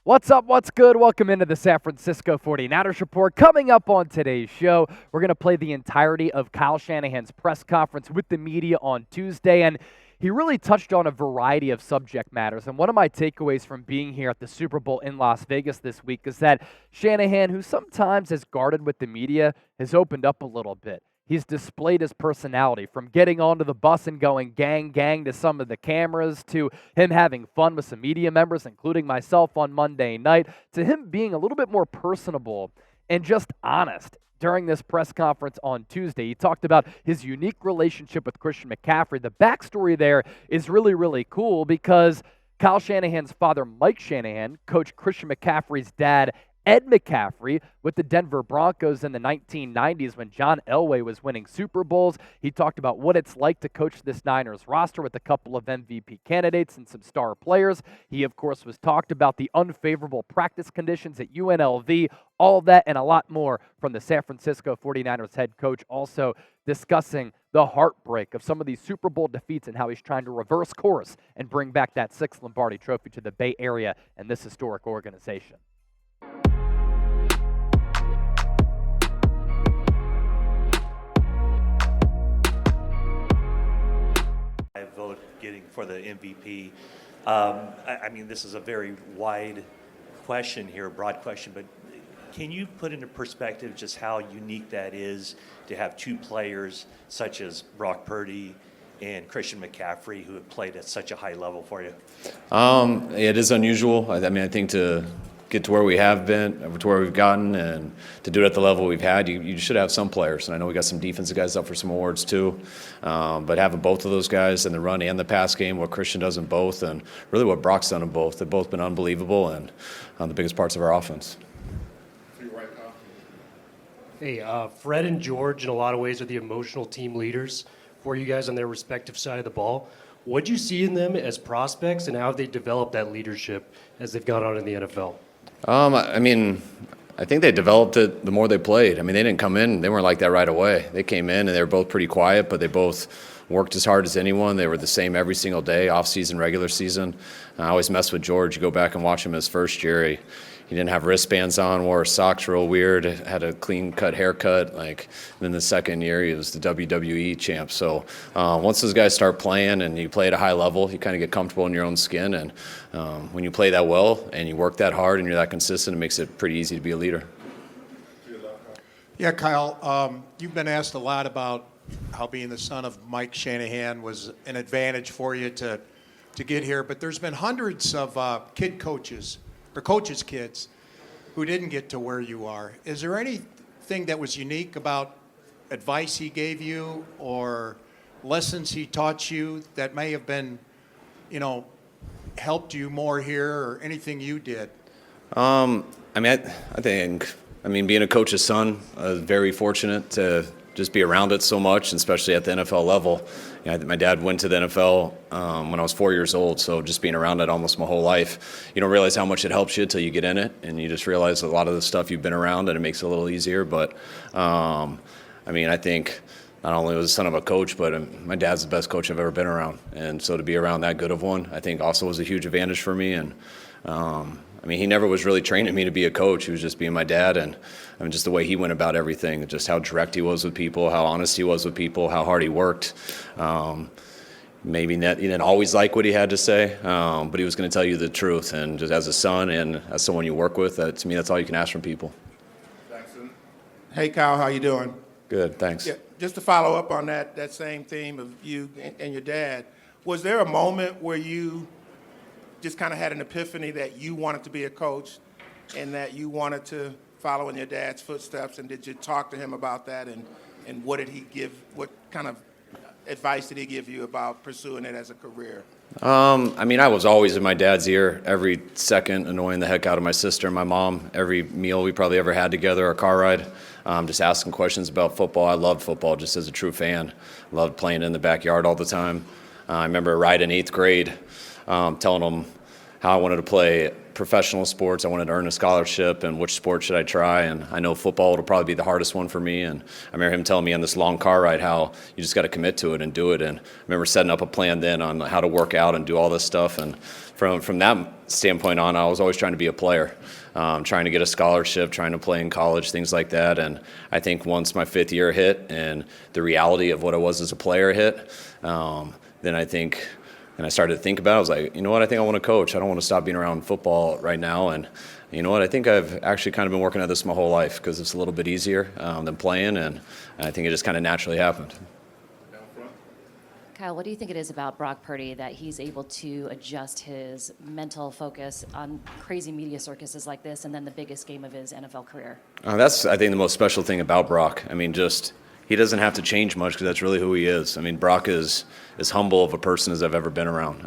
What's up? What's good? Welcome into the San Francisco 49ers Report. Coming up on today's show, we're going to play the entirety of Kyle Shanahan's press conference with the media on Tuesday, and he really touched on a variety of subject matters. And one of my takeaways from being here at the Super Bowl in Las Vegas this week is that Shanahan, who sometimes has guarded with the media, has opened up a little bit. He's displayed his personality, from getting onto the bus and going gang, gang to some of the cameras, to him having fun with some media members, including myself on Monday night, to him being a little bit more personable and just honest during this press conference on Tuesday. He talked about his unique relationship with Christian McCaffrey. The backstory there is really, really cool because Kyle Shanahan's father, Mike Shanahan, coached Christian McCaffrey's dad, Ed McCaffrey, with the Denver Broncos in the 1990s when John Elway was winning Super Bowls. He talked about what it's like to coach this Niners roster with a couple of MVP candidates and some star players. He, of course, was talked about the unfavorable practice conditions at UNLV, all of that and a lot more from the San Francisco 49ers head coach, also discussing the heartbreak of some of these Super Bowl defeats and how he's trying to reverse course and bring back that sixth Lombardi trophy to the Bay Area and this historic organization. I vote getting for the MVP. I mean, this is a very wide question here, broad question, but can you put into perspective just how unique that is to have two players such as Brock Purdy and Christian McCaffrey who have played at such a high level for you? It is unusual. I mean, I think to get to where we have been, to where we've gotten, and to do it at the level we've had, you should have some players. And I know we got some defensive guys up for some awards too. But having both of those guys in the run and the pass game, what Christian does in both, and really what Brock's done in both, they've both been unbelievable and the biggest parts of our offense. Hey, Fred and George, in a lot of ways, are the emotional team leaders for you guys on their respective side of the ball. What do you see in them as prospects, and how have they developed that leadership as they've gone on in the NFL? I mean, I think they developed it the more they played. I mean, they didn't come in, they weren't like that right away. They came in and they were both pretty quiet, but they both worked as hard as anyone. They were the same every single day, off-season, regular season. I always mess with George. You go back and watch him his first year. He didn't have wristbands on, wore socks real weird, had a clean-cut haircut. Then the second year, he was the WWE champ. So once those guys start playing and you play at a high level, you kind of get comfortable in your own skin. And when you play that well and you work that hard and you're that consistent, it makes it pretty easy to be a leader. Yeah, Kyle, you've been asked a lot about how being the son of Mike Shanahan was an advantage for you to get here. But there's been hundreds of kid coaches or coaches' kids who didn't get to where you are. Is there anything that was unique about advice he gave you or lessons he taught you that may have been, helped you more here, or anything you did? I think being a coach's son, I was very fortunate to just be around it so much, especially at the NFL level. My dad went to the NFL when I was 4 years old, so just being around it almost my whole life. You don't realize how much it helps you until you get in it, and you just realize a lot of the stuff you've been around, and it makes it a little easier. But, I think not only was the son of a coach, but my dad's the best coach I've ever been around. And so to be around that good of one, I think also was a huge advantage for me. And he never was really training me to be a coach. He was just being my dad, and just the way he went about everything, just how direct he was with people, how honest he was with people, how hard he worked. Maybe he didn't always like what he had to say, but he was going to tell you the truth. And just as a son and as someone you work with, to me, that's all you can ask from people. Jackson. Hey, Kyle, how you doing? Good, thanks. Yeah, just to follow up on that same theme of you and your dad, was there a moment where you just kind of had an epiphany that you wanted to be a coach and that you wanted to follow in your dad's footsteps? And did you talk to him about that? And what did he give? What kind of advice did he give you about pursuing it as a career? I was always in my dad's ear every second, annoying the heck out of my sister and my mom. Every meal we probably ever had together, our car ride, just asking questions about football. I loved football just as a true fan. Loved playing in the backyard all the time. I remember a ride in 8th grade, telling him how I wanted to play professional sports. I wanted to earn a scholarship, and which sport should I try? And I know football will probably be the hardest one for me. And I remember him telling me on this long car ride how you just got to commit to it and do it. And I remember setting up a plan then on how to work out and do all this stuff. And from that standpoint on, I was always trying to be a player, trying to get a scholarship, trying to play in college, things like that. And I think once my 5th year hit and the reality of what I was as a player hit, then I think, and I started to think about it, I was like, you know what, I think I want to coach. I don't want to stop being around football right now. And you know what, I think I've actually kind of been working at this my whole life because it's a little bit easier than playing, and I think it just kind of naturally happened. Kyle, what do you think it is about Brock Purdy that he's able to adjust his mental focus on crazy media circuses like this and then the biggest game of his NFL career? That's, I think, the most special thing about Brock. I mean, just he doesn't have to change much because that's really who he is. I mean, Brock is as humble of a person as I've ever been around.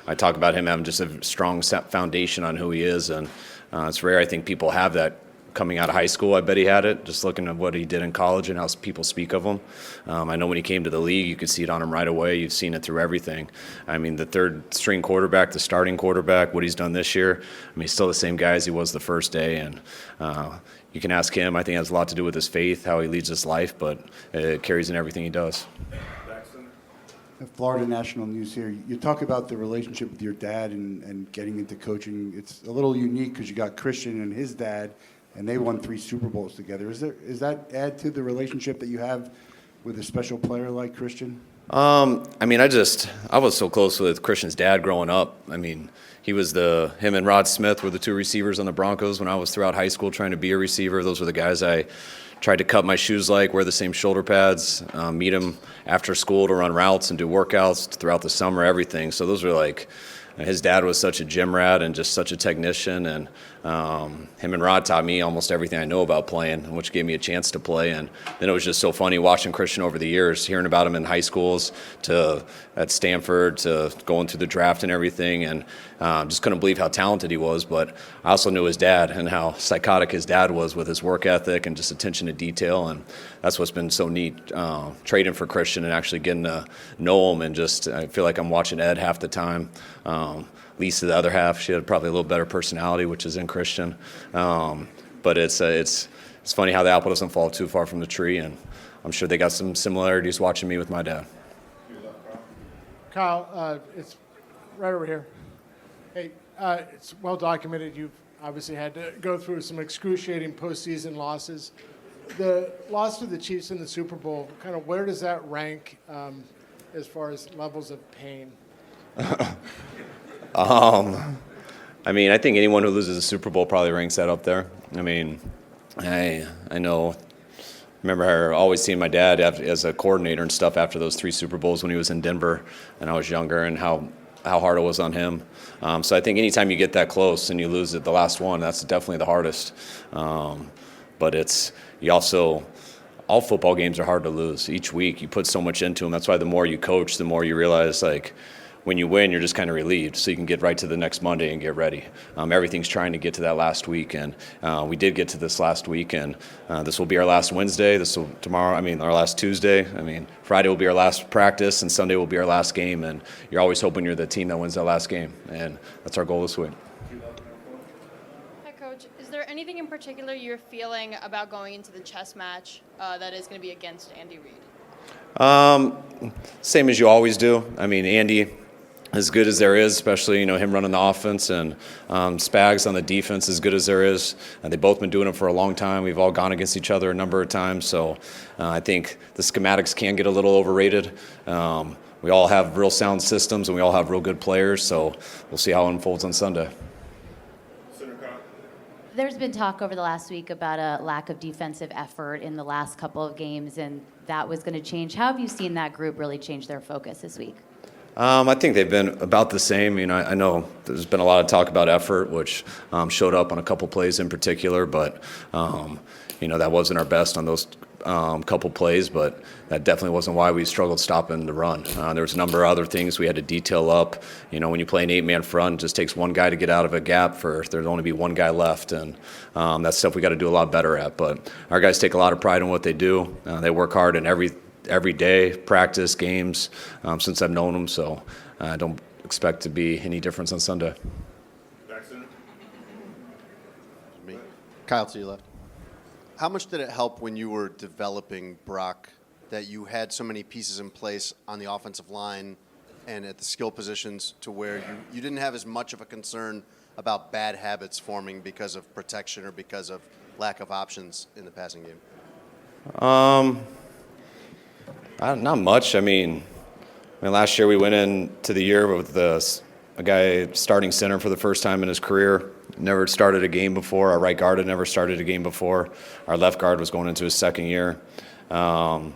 I talk about him having just a strong foundation on who he is, and it's rare I think people have that coming out of high school. I bet he had it, just looking at what he did in college and how people speak of him. I know when he came to the league, you could see it on him right away. You've seen it through everything. I mean, the third-string quarterback, the starting quarterback, what he's done this year, I mean, he's still the same guy as he was the first day, and you can ask him. I think it has a lot to do with his faith, how he leads his life, but it carries in everything he does. Florida National News here. You talk about the relationship with your dad and getting into coaching. It's a little unique because you got Christian and his dad, and they won 3 Super Bowls together. Is that add to the relationship that you have with a special player like Christian? I mean, I was so close with Christian's dad growing up. I mean, him and Rod Smith were the 2 receivers on the Broncos when I was throughout high school trying to be a receiver. Those were the guys I tried to cut my shoes like, wear the same shoulder pads, meet him after school to run routes and do workouts throughout the summer, everything. So those were like, his dad was such a gym rat and just such a technician, and him and Rod taught me almost everything I know about playing, which gave me a chance to play. And then it was just so funny watching Christian over the years, hearing about him in high schools to at Stanford to going through the draft and everything, and just couldn't believe how talented he was. But I also knew his dad and how psychotic his dad was with his work ethic and just attention to detail, and that's what's been so neat, trading for Christian and actually getting to know him. And just I feel like I'm watching Ed half the time. Lisa the other half, she had probably a little better personality, which is in Christian. But it's funny how the apple doesn't fall too far from the tree, and I'm sure they got some similarities watching me with my dad. Kyle, it's right over here. Hey, it's well documented. You've obviously had to go through some excruciating postseason losses. The loss to the Chiefs in the Super Bowl, kind of where does that rank as far as levels of pain? I mean, I think anyone who loses a Super Bowl probably ranks that up there. I mean, I know. Remember her always seeing my dad as a coordinator and stuff after those 3 Super Bowls when he was in Denver and I was younger, and how hard it was on him. So I think anytime you get that close and you lose it, the last one, that's definitely the hardest. But all football games are hard to lose. Each week you put so much into them. That's why the more you coach, the more you realize, like, when you win, you're just kind of relieved, so you can get right to the next Monday and get ready. Everything's trying to get to that last week, and we did get to this last week, and this will be our last Wednesday. Our last Tuesday. Friday will be our last practice, and Sunday will be our last game, and you're always hoping you're the team that wins that last game, and that's our goal this week. Hi, Coach. Is there anything in particular you're feeling about going into the chess match that is going to be against Andy Reid? Same as you always do. I mean, Andy, as good as there is, especially him running the offense, and Spags on the defense, as good as there is. They've both been doing it for a long time. We've all gone against each other a number of times, so I think the schematics can get a little overrated. We all have real sound systems, and we all have real good players, so we'll see how it unfolds on Sunday. There's been talk over the last week about a lack of defensive effort in the last couple of games, and that was going to change. How have you seen that group really change their focus this week? I think they've been about the same. I know there's been a lot of talk about effort, which showed up on a couple plays in particular, but that wasn't our best on those couple plays, but that definitely wasn't why we struggled stopping the run. There was a number of other things we had to detail up. When you play an 8-man front, it just takes one guy to get out of a gap there'd only be one guy left, and that's stuff we got to do a lot better at. But our guys take a lot of pride in what they do. They work hard in every day, practice, games, since I've known them, so I don't expect to be any difference on Sunday. me. Kyle, to your left. How much did it help when you were developing Brock that you had so many pieces in place on the offensive line and at the skill positions to where you didn't have as much of a concern about bad habits forming because of protection or because of lack of options in the passing game? Not much. I mean, last year we went into the year with a guy starting center for the first time in his career. Never started a game before. Our right guard had never started a game before. Our left guard was going into his second year. So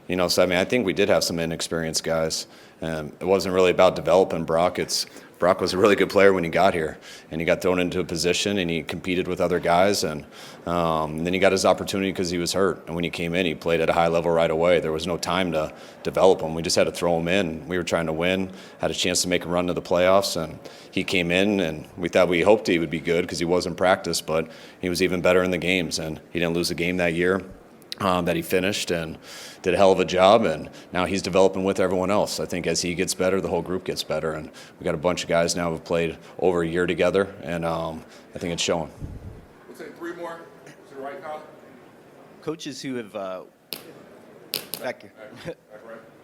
I think we did have some inexperienced guys. It wasn't really about developing Brock. Brock was a really good player when he got here, and he got thrown into a position, and he competed with other guys, and then he got his opportunity because he was hurt. And when he came in, he played at a high level right away. There was no time to develop him. We just had to throw him in. We were trying to win, had a chance to make a run to the playoffs, and he came in, and we hoped he would be good because he was in practice, but he was even better in the games, and he didn't lose a game that year. That he finished and did a hell of a job, and now he's developing with everyone else. I think as he gets better, the whole group gets better, and we got a bunch of guys now who've played over a year together, and I think it's showing. We'll take three more. To the right, Kyle. Coaches who have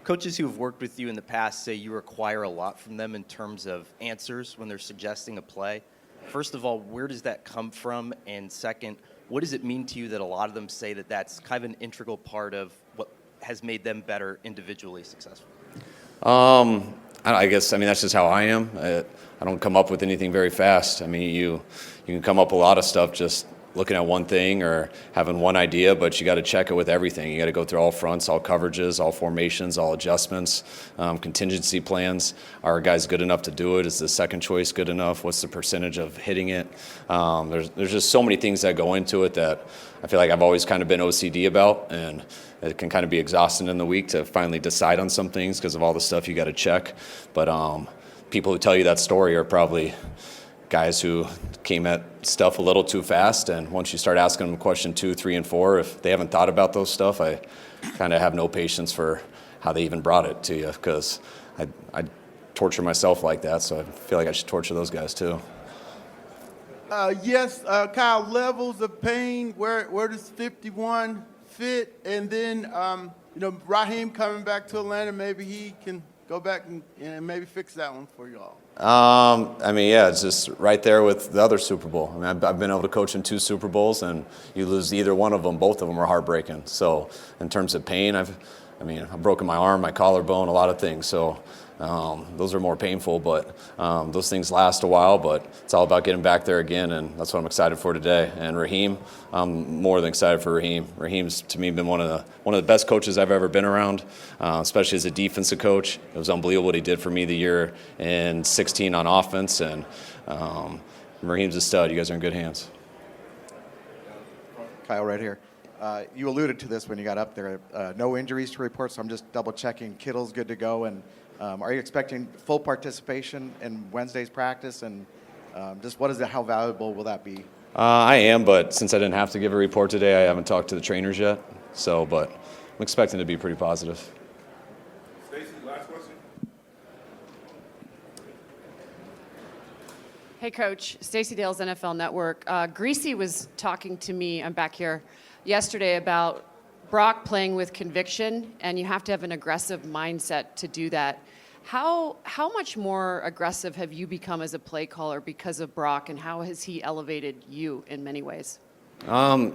coaches who have worked with you in the past say you require a lot from them in terms of answers when they're suggesting a play. First of all, where does that come from? And second, what does it mean to you that a lot of them say that that's kind of an integral part of what has made them better individually successful? I guess that's just how I am. I don't come up with anything very fast. You can come up with a lot of stuff just looking at one thing or having one idea, but you got to check it with everything. You got to go through all fronts, all coverages, all formations, all adjustments, contingency plans. Are guys good enough to do it? Is the second choice good enough? What's the percentage of hitting it? There's just so many things that go into it that I feel like I've always kind of been OCD about, and it can kind of be exhausting in the week to finally decide on some things because of all the stuff you got to check. But people who tell you that story are probably guys who came at stuff a little too fast, and once you start asking them question 2, 3, and 4, if they haven't thought about those stuff, I kind of have no patience for how they even brought it to you, because I torture myself like that, so I feel like I should torture those guys too. Yes, Kyle, levels of pain, where does 51 fit? And then, Raheem coming back to Atlanta, maybe he can go back and maybe fix that one for you all. It's just right there with the other Super Bowl. I've been able to coach in 2 Super Bowls, and you lose either one of them, both of them are heartbreaking. So in terms of pain, I've broken my arm, my collarbone, a lot of things. So those are more painful, but those things last a while. But it's all about getting back there again, and that's what I'm excited for today. And Raheem, I'm more than excited for Raheem. Raheem's to me been one of the best coaches I've ever been around, especially as a defensive coach. It was unbelievable what he did for me the year in 16 on offense, and Raheem's a stud. You guys are in good hands. Kyle, right here. You alluded to this when you got up there. No injuries to report, so I'm just double checking. Kittle's good to go, and are you expecting full participation in Wednesday's practice? And just how valuable will that be? I am, but since I didn't have to give a report today, I haven't talked to the trainers yet. But I'm expecting to be pretty positive. Stacey, last question. Hey, Coach. Stacey Dales, NFL Network. Greasy was talking to me, I'm back here, yesterday about Brock playing with conviction, and you have to have an aggressive mindset to do that. How much more aggressive have you become as a play caller because of Brock, and how has he elevated you in many ways? Definitely.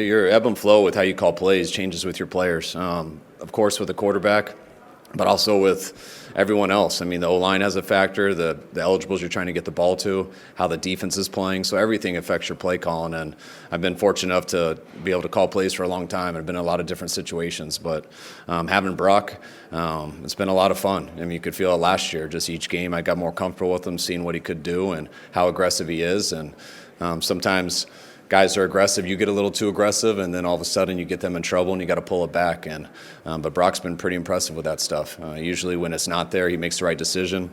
Your ebb and flow with how you call plays changes with your players. Of course, with the quarterback, but also with everyone else. The O-line has a factor, the eligibles you're trying to get the ball to, how the defense is playing. So everything affects your play calling. And I've been fortunate enough to be able to call plays for a long time. I've been in a lot of different situations. But having Brock, it's been a lot of fun. You could feel it last year. Just each game I got more comfortable with him, seeing what he could do and how aggressive he is. And sometimes guys are aggressive, you get a little too aggressive, and then all of a sudden you get them in trouble and you got to pull it back. And but Brock's been pretty impressive with that stuff. Usually when it's not there, he makes the right decision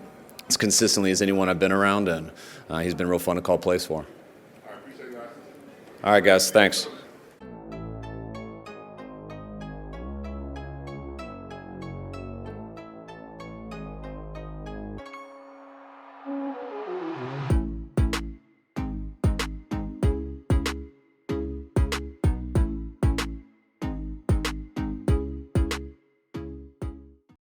as consistently as anyone I've been around, and he's been real fun to call plays for. I appreciate you guys. All right, guys, thanks.